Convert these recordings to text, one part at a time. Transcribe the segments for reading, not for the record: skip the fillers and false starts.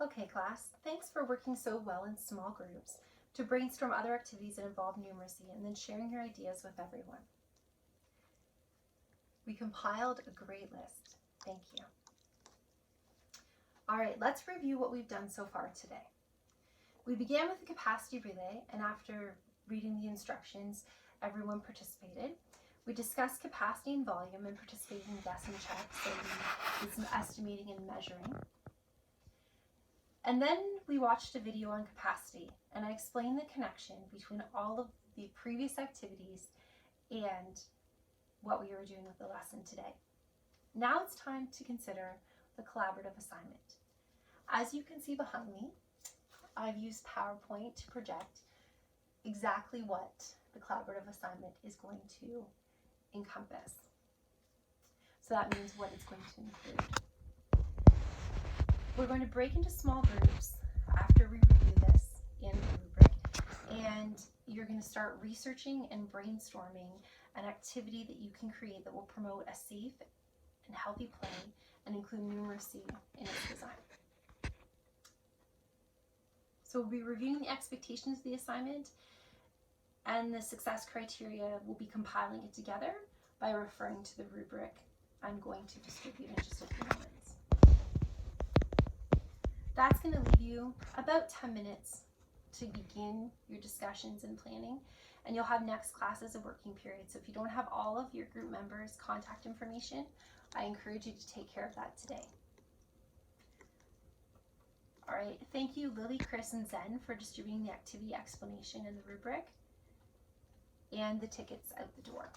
Okay, class, thanks for working so well in small groups to brainstorm other activities that involve numeracy and then sharing your ideas with everyone. We compiled a great list. Thank you. All right, let's review what we've done so far today. We began with the capacity relay, and after reading the instructions, everyone participated. We discussed capacity and volume and participated in guessing checks, so we did some estimating and measuring. And then we watched a video on capacity, and I explained the connection between all of the previous activities and what we were doing with the lesson today. Now it's time to consider the collaborative assignment. As you can see behind me, I've used PowerPoint to project exactly what the collaborative assignment is going to encompass. So that means what it's going to include. We're going to break into small groups after we review this in the rubric, and you're going to start researching and brainstorming an activity that you can create that will promote a safe and healthy play and include numeracy in its design. So we'll be reviewing the expectations of the assignment, and the success criteria. We'll be compiling it together by referring to the rubric I'm going to distribute in just a few moments. That's going to leave you about 10 minutes to begin your discussions and planning, and you'll have next class as a working period. So if you don't have all of your group members' contact information, I encourage you to take care of that today. All right, thank you Lily, Chris, and Zen for distributing the activity explanation in the rubric and the tickets out the door.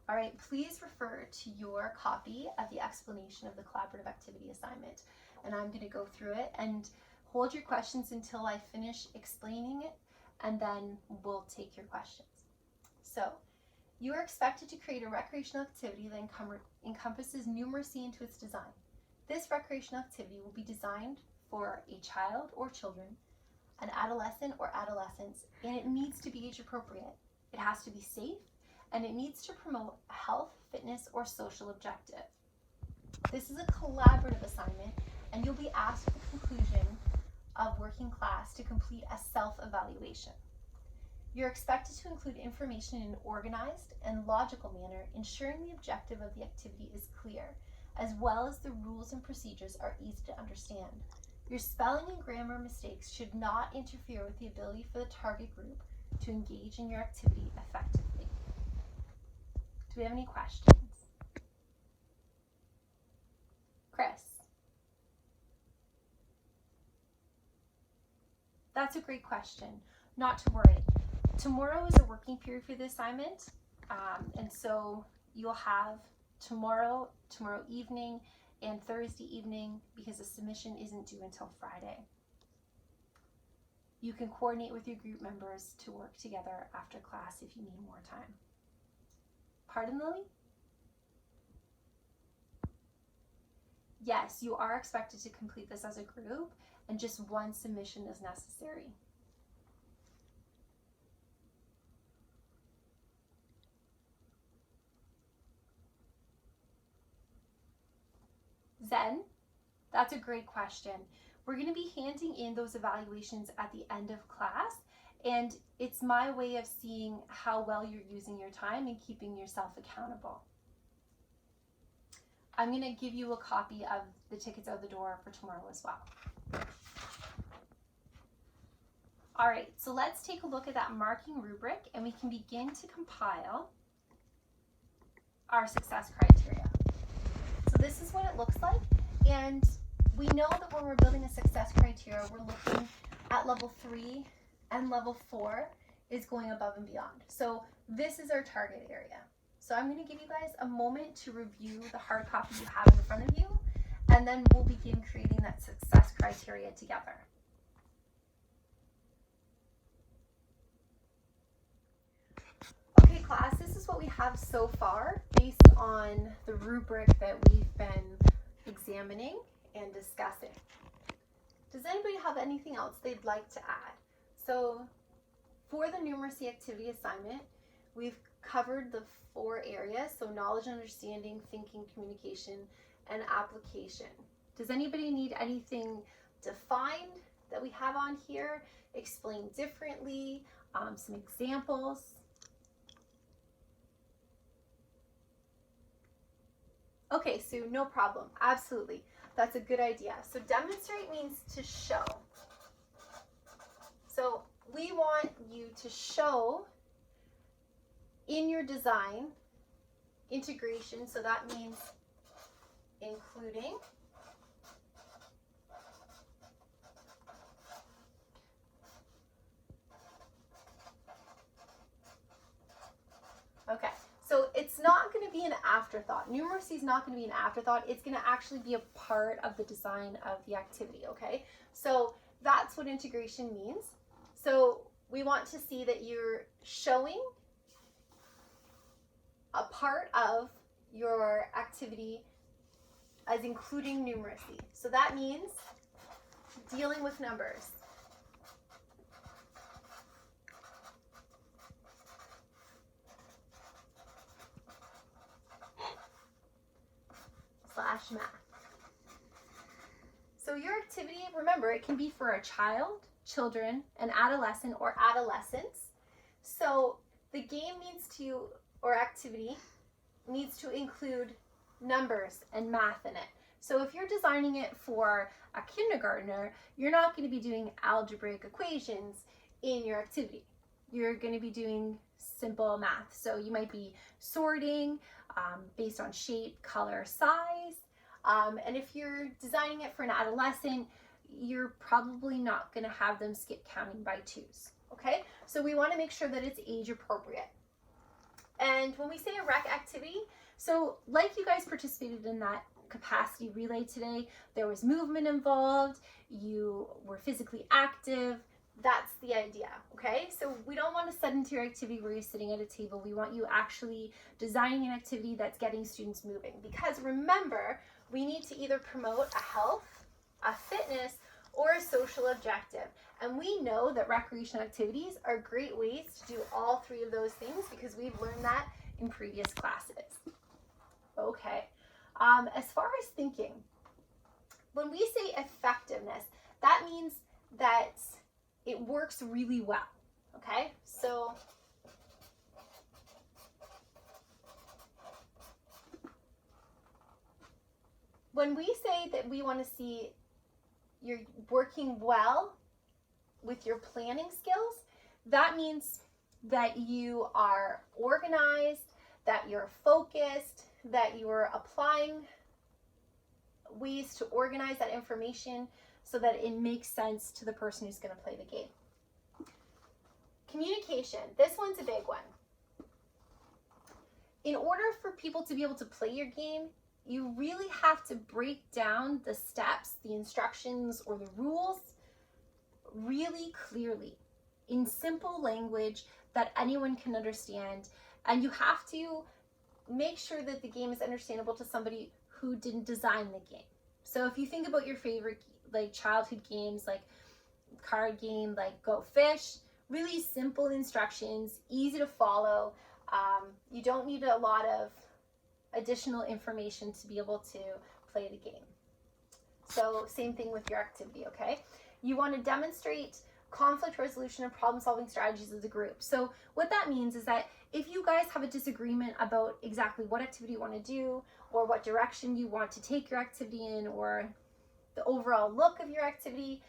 All right, please refer to your copy of the explanation of the collaborative activity assignment, and I'm going to go through it and hold your questions until I finish explaining it, and then we'll take your questions. So, you are expected to create a recreational activity that encompasses numeracy into its design. This recreational activity will be designed for a child or children, an adolescent or adolescents, and it needs to be age appropriate. It has to be safe, and it needs to promote a health, fitness, or social objective. This is a collaborative assignment, and you'll be asked at the conclusion of working class to complete a self-evaluation. You're expected to include information in an organized and logical manner, ensuring the objective of the activity is clear, as well as the rules and procedures are easy to understand. Your spelling and grammar mistakes should not interfere with the ability for the target group to engage in your activity effectively. Do we have any questions? Chris? That's a great question. Not to worry. Tomorrow is a working period for the assignment, and so you'll have tomorrow evening, and Thursday evening, because the submission isn't due until Friday. You can coordinate with your group members to work together after class if you need more time. Pardon, Lily? Yes, you are expected to complete this as a group, and just one submission is necessary. Zen, that's a great question. We're going to be handing in those evaluations at the end of class, and it's my way of seeing how well you're using your time and keeping yourself accountable. I'm going to give you a copy of the tickets out the door for tomorrow as well. All right, so let's take a look at that marking rubric, and we can begin to compile our success criteria. So this is what it looks like, and we know that when we're building a success criteria, we're looking at level 3, and level 4 is going above and beyond. So this is our target area. So I'm going to give you guys a moment to review the hard copy you have in front of you, and then we'll begin creating that success criteria together. Okay, class, this is what we have so far based on the rubric that we've been examining and discussing. Does anybody have anything else they'd like to add? So for the numeracy activity assignment, we've covered the 4 areas, so knowledge, understanding, thinking, communication, and application. Does anybody need anything defined that we have on here? Explained differently? Some examples? Okay, Sue, no problem. Absolutely. That's a good idea. So demonstrate means to show. So we want you to show in your design integration. So that means including okay. So it's not going to be an afterthought. Numeracy is not going to be an afterthought. It's going to actually be a part of the design of the activity, okay? So that's what integration means. So we want to see that you're showing a part of your activity as including numeracy. So that means dealing with numbers. / math. So your activity, remember, it can be for a child, children, an adolescent, or adolescents. So the game needs to, or activity, needs to include numbers and math in it. So if you're designing it for a kindergartner, you're not going to be doing algebraic equations in your activity. You're going to be doing simple math. So you might be sorting based on shape, color, size. And if you're designing it for an adolescent, you're probably not going to have them skip counting by twos. Okay? So we want to make sure that it's age appropriate. And when we say a rec activity, so like you guys participated in that capacity relay today, there was movement involved, you were physically active. That's the idea, okay? So we don't want a sedentary activity where you're sitting at a table. We want you actually designing an activity that's getting students moving. Because remember, we need to either promote a health, a fitness, or a social objective. And we know that recreational activities are great ways to do all three of those things because we've learned that in previous classes. Okay, as far as thinking, when we say effectiveness, that means that it works really well, okay? So when we say that we want to see you're working well with your planning skills, that means that you are organized, that you're focused, that you're applying ways to organize that information so that it makes sense to the person who's going to play the game. Communication, this one's a big one. In order for people to be able to play your game, you really have to break down the steps, the instructions, or the rules really clearly in simple language that anyone can understand. And you have to make sure that the game is understandable to somebody who didn't design the game. So if you think about your favorite like childhood games, like card game, like Go Fish, really simple instructions, easy to follow. You don't need a lot of additional information to be able to play the game. So same thing with your activity, okay? You want to demonstrate conflict resolution and problem solving strategies as a group. So what that means is that if you guys have a disagreement about exactly what activity you want to do or what direction you want to take your activity in or the overall look of your activity,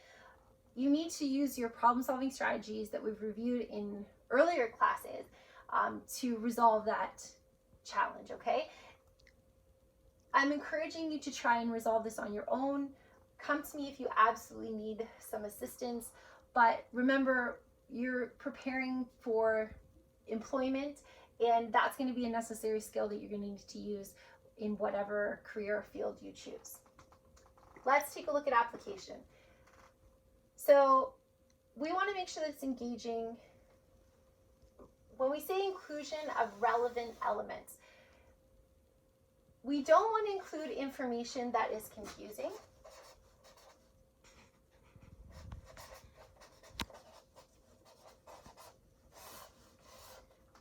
you need to use your problem solving strategies that we've reviewed in earlier classes to resolve that challenge, okay? I'm encouraging you to try and resolve this on your own. Come to me if you absolutely need some assistance, but remember, you're preparing for employment, and that's going to be a necessary skill that you're going to need to use in whatever career field you choose. Let's take a look at application. So we want to make sure that it's engaging. When we say inclusion of relevant elements, we don't want to include information that is confusing.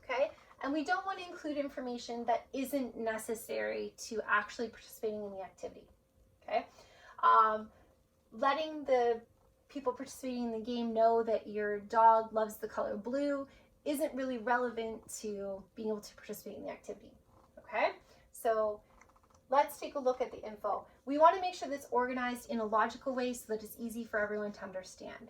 Okay? And we don't want to include information that isn't necessary to actually participating in the activity. Okay? letting the people participating in the game know that your dog loves the color blue isn't really relevant to being able to participate in the activity. Okay, so let's take a look at the info. We want to make sure that's organized in a logical way so that it's easy for everyone to understand.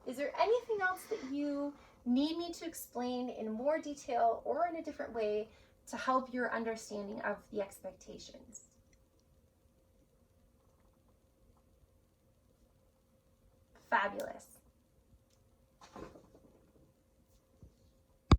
Is there anything else that you need me to explain in more detail or in a different way to help your understanding of the expectations? Fabulous.